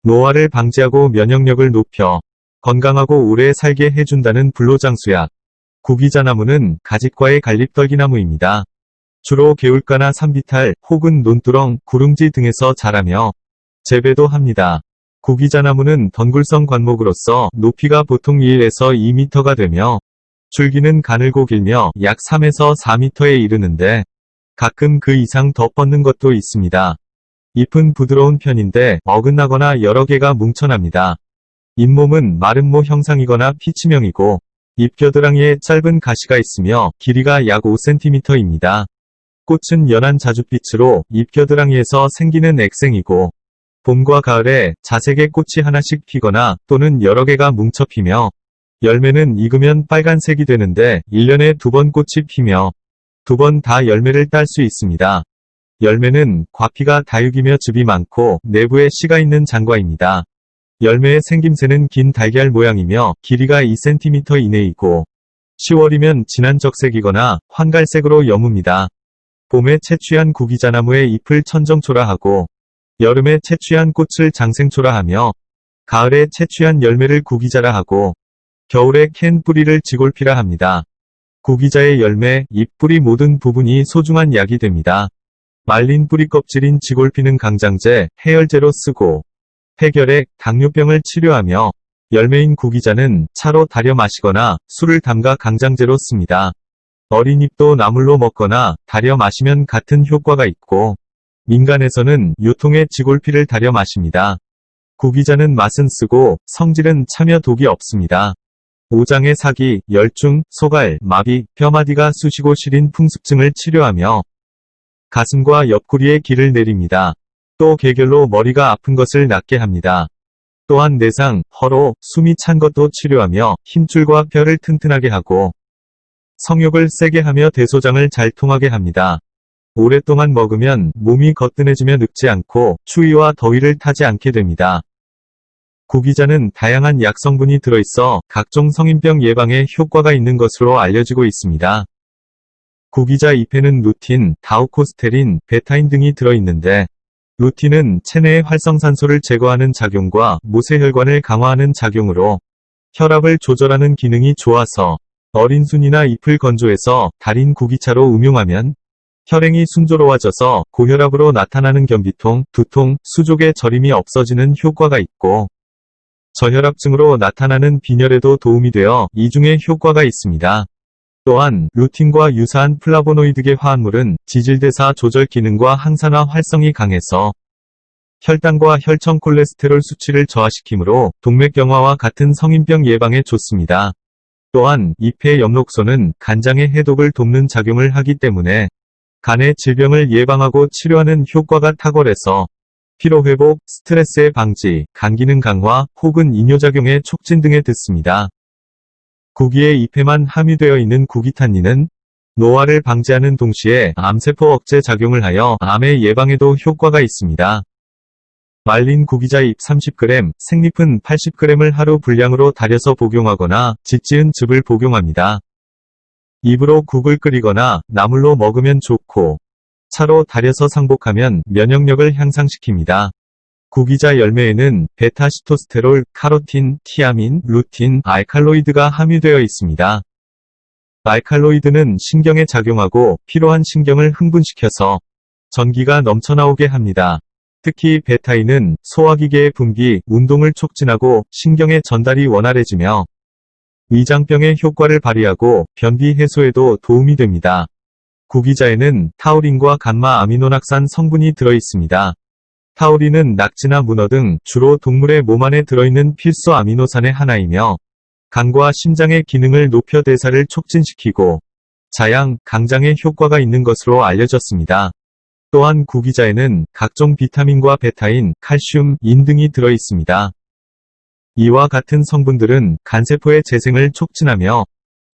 노화를 방지하고 면역력을 높여 건강하고 오래 살게 해준다는 불로장수약. 구기자나무는 가지과의 갈립떨기나무입니다. 주로 개울가나 산비탈 혹은 논두렁, 구릉지 등에서 자라며 재배도 합니다. 구기자나무는 덩굴성 관목으로서 높이가 보통 1에서 2m가 되며 줄기는 가늘고 길며 약 3에서 4m에 이르는데 가끔 그 이상 더 뻗는 것도 있습니다. 잎은 부드러운 편인데 어긋나거나 여러 개가 뭉쳐납니다. 잇몸은 마름모 형상이거나 피치명이고 잎겨드랑이에 짧은 가시가 있으며 길이가 약 5cm입니다. 꽃은 연한 자줏빛으로 잎겨드랑이에서 생기는 액생이고 봄과 가을에 자색의 꽃이 하나씩 피거나 또는 여러 개가 뭉쳐 피며 열매는 익으면 빨간색이 되는데 1년에 2번 꽃이 피며 2번 다 열매를 딸 수 있습니다. 열매는 과피가 다육이며 즙이 많고 내부에 씨가 있는 장과입니다. 열매의 생김새는 긴 달걀 모양이며 길이가 2cm 이내이고 10월이면 진한 적색이거나 황갈색으로 여뭅니다. 봄에 채취한 구기자나무의 잎을 천정초라하고 여름에 채취한 꽃을 장생초라하며 가을에 채취한 열매를 구기자라 하고 겨울에 캔 뿌리를 지골피라 합니다. 구기자의 열매, 잎, 뿌리 모든 부분이 소중한 약이 됩니다. 말린 뿌리 껍질인 지골피는 강장제, 해열제로 쓰고 폐결핵, 당뇨병을 치료하며 열매인 구기자는 차로 달여 마시거나 술을 담가 강장제로 씁니다. 어린 잎도 나물로 먹거나 달여 마시면 같은 효과가 있고 민간에서는 유통의 지골피를 달여 마십니다. 구기자는 맛은 쓰고 성질은 차며 독이 없습니다. 오장의 사기, 열중, 소갈, 마비, 뼈마디가 쑤시고 시린 풍습증을 치료하며 가슴과 옆구리에 기를 내립니다. 또 계결로 머리가 아픈 것을 낫게 합니다. 또한 내상, 허로, 숨이 찬 것도 치료하며 힘줄과 뼈를 튼튼하게 하고 성욕을 세게 하며 대소장을 잘 통하게 합니다. 오랫동안 먹으면 몸이 거뜬해지며 늙지 않고 추위와 더위를 타지 않게 됩니다. 구기자는 다양한 약 성분이 들어있어 각종 성인병 예방에 효과가 있는 것으로 알려지고 있습니다. 구기자 잎에는 루틴, 다우코스테린, 베타인 등이 들어있는데 루틴은 체내의 활성산소를 제거하는 작용과 모세혈관을 강화하는 작용으로 혈압을 조절하는 기능이 좋아서 어린 순이나 잎을 건조해서 달인 구기차로 음용하면 혈행이 순조로워져서 고혈압으로 나타나는 변비통, 두통, 수족의 저림이 없어지는 효과가 있고 저혈압증으로 나타나는 빈혈에도 도움이 되어 이중의 효과가 있습니다. 또한 루틴과 유사한 플라보노이드계 화합물은 지질대사 조절 기능과 항산화 활성이 강해서 혈당과 혈청 콜레스테롤 수치를 저하시키므로 동맥경화와 같은 성인병 예방에 좋습니다. 또한 잎의 엽록소는 간장의 해독을 돕는 작용을 하기 때문에 간의 질병을 예방하고 치료하는 효과가 탁월해서 피로회복, 스트레스의 방지, 간기능 강화 혹은 이뇨작용의 촉진 등에 듣습니다. 구기의 잎에만 함유되어 있는 구기탄닌은 노화를 방지하는 동시에 암세포 억제 작용을 하여 암의 예방에도 효과가 있습니다. 말린 구기자 잎 30g, 생잎은 80g을 하루 분량으로 달여서 복용하거나 짓지은 즙을 복용합니다. 잎으로 국을 끓이거나 나물로 먹으면 좋고 차로 달여서 상복하면 면역력을 향상시킵니다. 구기자 열매에는 베타시토스테롤, 카로틴, 티아민, 루틴, 알칼로이드가 함유되어 있습니다. 알칼로이드는 신경에 작용하고 피로한 신경을 흥분시켜서 전기가 넘쳐나오게 합니다. 특히 베타인은 소화기계의 분비, 운동을 촉진하고 신경의 전달이 원활해지며 위장병의 효과를 발휘하고 변비 해소에도 도움이 됩니다. 구기자에는 타우린과 감마 아미노낙산 성분이 들어있습니다. 타우린은 낙지나 문어 등 주로 동물의 몸 안에 들어있는 필수 아미노산의 하나이며 간과 심장의 기능을 높여 대사를 촉진시키고 자양, 강장에 효과가 있는 것으로 알려졌습니다. 또한 구기자에는 각종 비타민과 베타인, 칼슘, 인 등이 들어있습니다. 이와 같은 성분들은 간세포의 재생을 촉진하며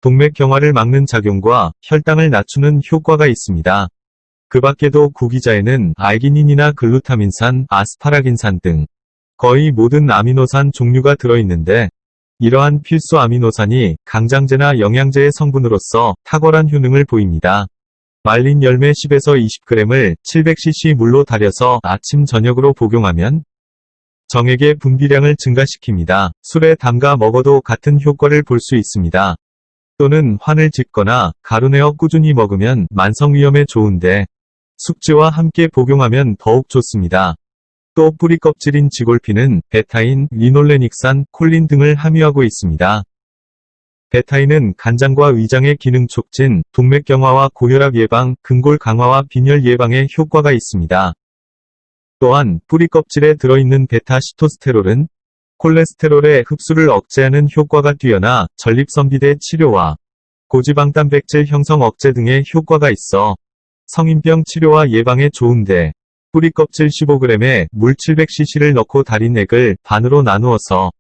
동맥경화를 막는 작용과 혈당을 낮추는 효과가 있습니다. 그 밖에도 구기자에는 알기닌이나 글루타민산, 아스파라긴산 등 거의 모든 아미노산 종류가 들어있는데 이러한 필수 아미노산이 강장제나 영양제의 성분으로서 탁월한 효능을 보입니다. 말린 열매 10에서 20g을 700cc 물로 달여서 아침 저녁으로 복용하면 정액의 분비량을 증가시킵니다. 술에 담가 먹어도 같은 효과를 볼 수 있습니다. 또는 환을 짓거나 가루내어 꾸준히 먹으면 만성위염에 좋은데 숙주와 함께 복용하면 더욱 좋습니다. 또 뿌리 껍질인 지골피는 베타인, 리놀레닉산, 콜린 등을 함유하고 있습니다. 베타인은 간장과 위장의 기능 촉진, 동맥경화와 고혈압 예방, 근골 강화와 빈혈 예방에 효과가 있습니다. 또한 뿌리 껍질에 들어있는 베타시토스테롤은 콜레스테롤의 흡수를 억제하는 효과가 뛰어나 전립선비대 치료와 고지방 단백질 형성 억제 등의 효과가 있어 성인병 치료와 예방에 좋은데 뿌리 껍질 15g에 물 700cc를 넣고 달인 액을 반으로 나누어서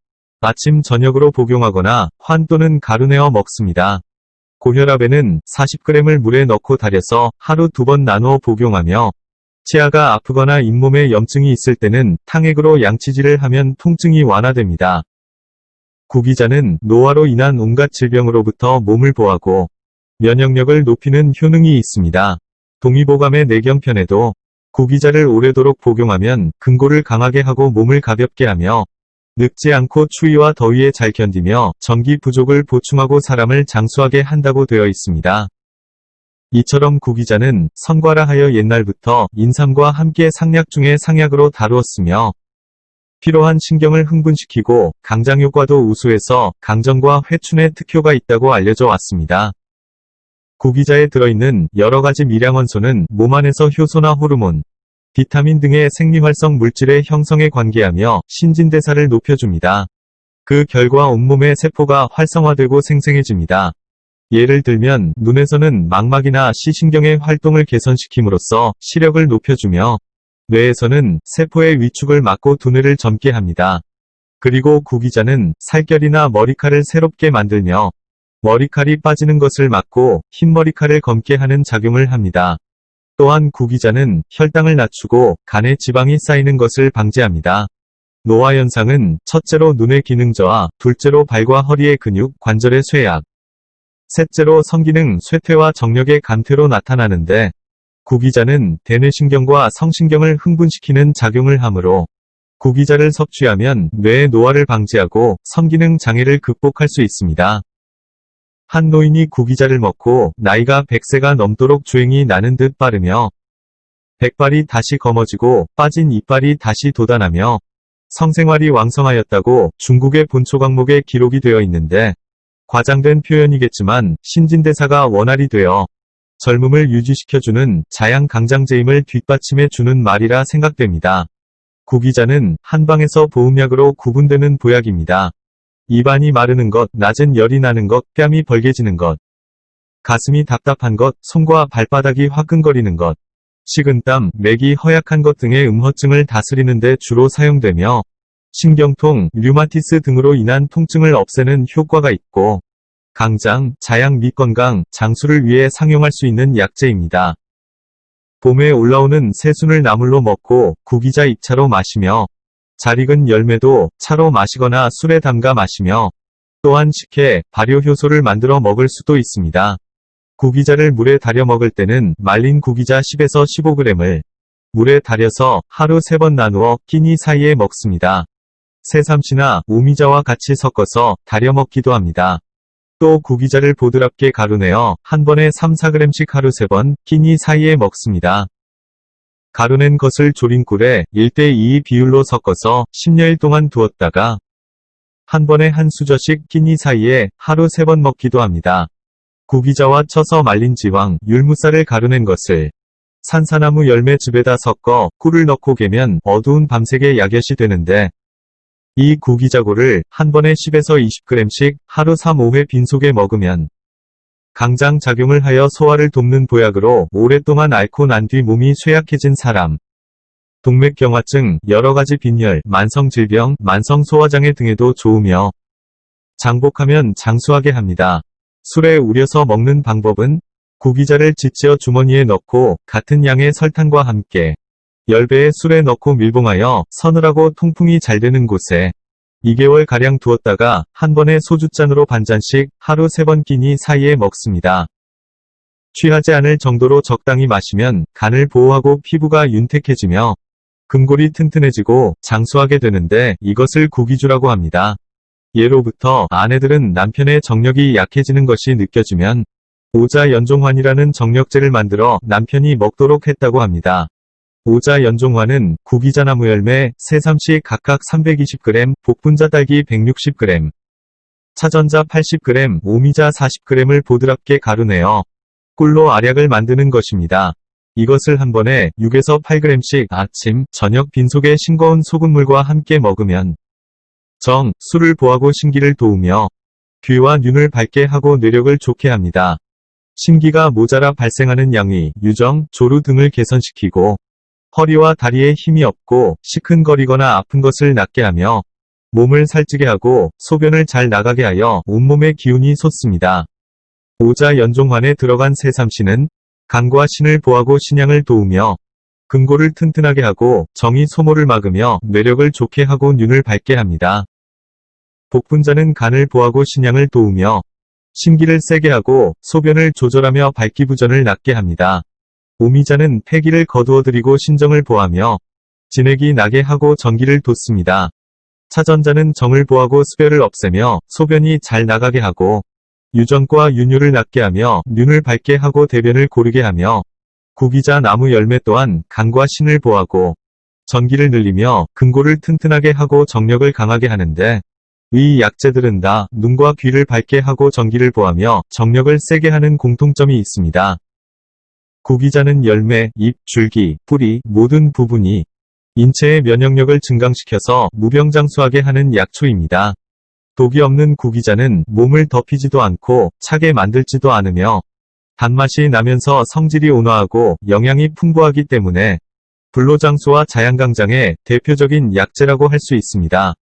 아침 저녁으로 복용하거나 환 또는 가루내어 먹습니다. 고혈압에는 40g을 물에 넣고 달여서 하루 2번 나누어 복용하며 치아가 아프거나 잇몸에 염증이 있을 때는 탕액으로 양치질을 하면 통증이 완화됩니다. 구기자는 노화로 인한 온갖 질병으로부터 몸을 보호하고 면역력을 높이는 효능이 있습니다. 동의보감의 뇌경편에도 구기자를 오래도록 복용하면 근골을 강하게 하고 몸을 가볍게 하며 늙지 않고 추위와 더위에 잘 견디며 전기 부족을 보충하고 사람을 장수하게 한다고 되어 있습니다. 이처럼 구기자는 선과라 하여 옛날부터 인삼과 함께 상약 중에 상약으로 다루었으며 피로한 신경을 흥분시키고 강장 효과도 우수해서 강정과 회춘에 특효가 있다고 알려져 왔습니다. 구기자에 들어있는 여러가지 미량원소는 몸 안에서 효소나 호르몬, 비타민 등의 생리활성 물질의 형성에 관계하며 신진대사를 높여줍니다. 그 결과 온몸의 세포가 활성화되고 생생해집니다. 예를 들면 눈에서는 망막이나 시신경의 활동을 개선시킴으로써 시력을 높여주며 뇌에서는 세포의 위축을 막고 두뇌를 젊게 합니다. 그리고 구기자는 살결이나 머리카락을 새롭게 만들며 머리칼이 빠지는 것을 막고 흰머리칼을 검게 하는 작용을 합니다. 또한 구기자는 혈당을 낮추고 간에 지방이 쌓이는 것을 방지합니다. 노화 현상은 첫째로 눈의 기능 저하, 둘째로 발과 허리의 근육, 관절의 쇠약, 셋째로 성기능 쇠퇴와 정력의 감퇴로 나타나는데 구기자는 대뇌신경과 성신경을 흥분시키는 작용을 하므로 구기자를 섭취하면 뇌의 노화를 방지하고 성기능 장애를 극복할 수 있습니다. 한 노인이 구기자를 먹고 나이가 100세가 넘도록 주행이 나는 듯 빠르며 백발이 다시 검어지고 빠진 이빨이 다시 돋아나며 성생활이 왕성하였다고 중국의 본초강목에 기록이 되어 있는데 과장된 표현이겠지만 신진대사가 원활히 되어 젊음을 유지시켜주는 자양강장제임을 뒷받침해주는 말이라 생각됩니다. 구기자는 한방에서 보음약으로 구분되는 보약입니다. 입안이 마르는 것, 낮은 열이 나는 것, 뺨이 벌게지는 것, 가슴이 답답한 것, 손과 발바닥이 화끈거리는 것, 식은땀, 맥이 허약한 것 등의 음허증을 다스리는 데 주로 사용되며 신경통, 류마티스 등으로 인한 통증을 없애는 효과가 있고 강장, 자양 및 건강, 장수를 위해 상용할 수 있는 약재입니다. 봄에 올라오는 새순을 나물로 먹고 구기자 잎차로 마시며 잘 익은 열매도 차로 마시거나 술에 담가 마시며 또한 식혜, 발효효소를 만들어 먹을 수도 있습니다. 구기자를 물에 달여 먹을 때는 말린 구기자 10에서 15g을 물에 달여서 하루 3번 나누어 끼니 사이에 먹습니다. 새삼시나 오미자와 같이 섞어서 달여 먹기도 합니다. 또 구기자를 보드랍게 가루내어 한 번에 3-4g씩 하루 3번 끼니 사이에 먹습니다. 가루낸 것을 졸인 꿀에 1:2 비율로 섞어서 10여일 동안 두었다가 한 번에 한 수저씩 끼니 사이에 하루 3번 먹기도 합니다. 구기자와 쳐서 말린 지황, 율무살을 가루낸 것을 산사나무 열매즙에다 섞어 꿀을 넣고 개면 어두운 밤색의 약엿이 되는데 이 구기자고를 한 번에 10에서 20g씩 하루 3-5회 빈속에 먹으면 강장 작용을 하여 소화를 돕는 보약으로 오랫동안 앓고 난 뒤 몸이 쇠약해진 사람, 동맥경화증, 여러가지 빈혈, 만성질병, 만성소화장애 등에도 좋으며 장복하면 장수하게 합니다. 술에 우려서 먹는 방법은 구기자를 짓지어 주머니에 넣고 같은 양의 설탕과 함께 10배의 술에 넣고 밀봉하여 서늘하고 통풍이 잘 되는 곳에 2개월가량 두었다가 한 번에 소주잔으로 반잔씩 하루 3번 끼니 사이에 먹습니다. 취하지 않을 정도로 적당히 마시면 간을 보호하고 피부가 윤택해지며 근골이 튼튼해지고 장수하게 되는데 이것을 구기주라고 합니다. 예로부터 아내들은 남편의 정력이 약해지는 것이 느껴지면 오자연종환이라는 정력제를 만들어 남편이 먹도록 했다고 합니다. 오자연종환은 구기자나무 열매, 새삼씨 각각 320g, 복분자 딸기 160g, 차전자 80g, 오미자 40g을 보드랍게 가루내어 꿀로 알약을 만드는 것입니다. 이것을 한 번에 6에서 8g씩 아침, 저녁 빈속에 싱거운 소금물과 함께 먹으면 정, 술을 보하고 심기를 도우며 귀와 눈을 밝게 하고 뇌력을 좋게 합니다. 심기가 모자라 발생하는 양위, 유정, 조루 등을 개선시키고 허리와 다리에 힘이 없고 시큰거리거나 아픈 것을 낫게 하며 몸을 살찌게 하고 소변을 잘 나가게 하여 온몸의 기운이 솟습니다. 오자연종환에 들어간 새삼씨는 간과 신을 보하고 신양을 도우며 근골을 튼튼하게 하고 정이 소모를 막으며 뇌력을 좋게 하고 눈을 밝게 합니다. 복분자는 간을 보하고 신양을 도우며 심기를 세게 하고 소변을 조절하며 발기부전을 낫게 합니다. 오미자는 폐기를 거두어들이고 신정을 보하며 진액이 나게 하고 전기를 돋습니다. 차전자는 정을 보하고 수별을 없애며 소변이 잘 나가게 하고 유정과 윤유를 낫게 하며 눈을 밝게 하고 대변을 고르게 하며 구기자 나무 열매 또한 간과 신을 보하고 전기를 늘리며 근골을 튼튼하게 하고 정력을 강하게 하는데 이 약재들은 다 눈과 귀를 밝게 하고 전기를 보하며 정력을 세게 하는 공통점이 있습니다. 구기자는 열매, 잎, 줄기, 뿌리 모든 부분이 인체의 면역력을 증강시켜서 무병장수하게 하는 약초입니다. 독이 없는 구기자는 몸을 덮이지도 않고 차게 만들지도 않으며 단맛이 나면서 성질이 온화하고 영양이 풍부하기 때문에 불로장수와 자양강장의 대표적인 약재라고 할 수 있습니다.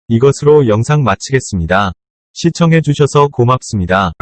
이것으로 영상 마치겠습니다. 시청해주셔서 고맙습니다.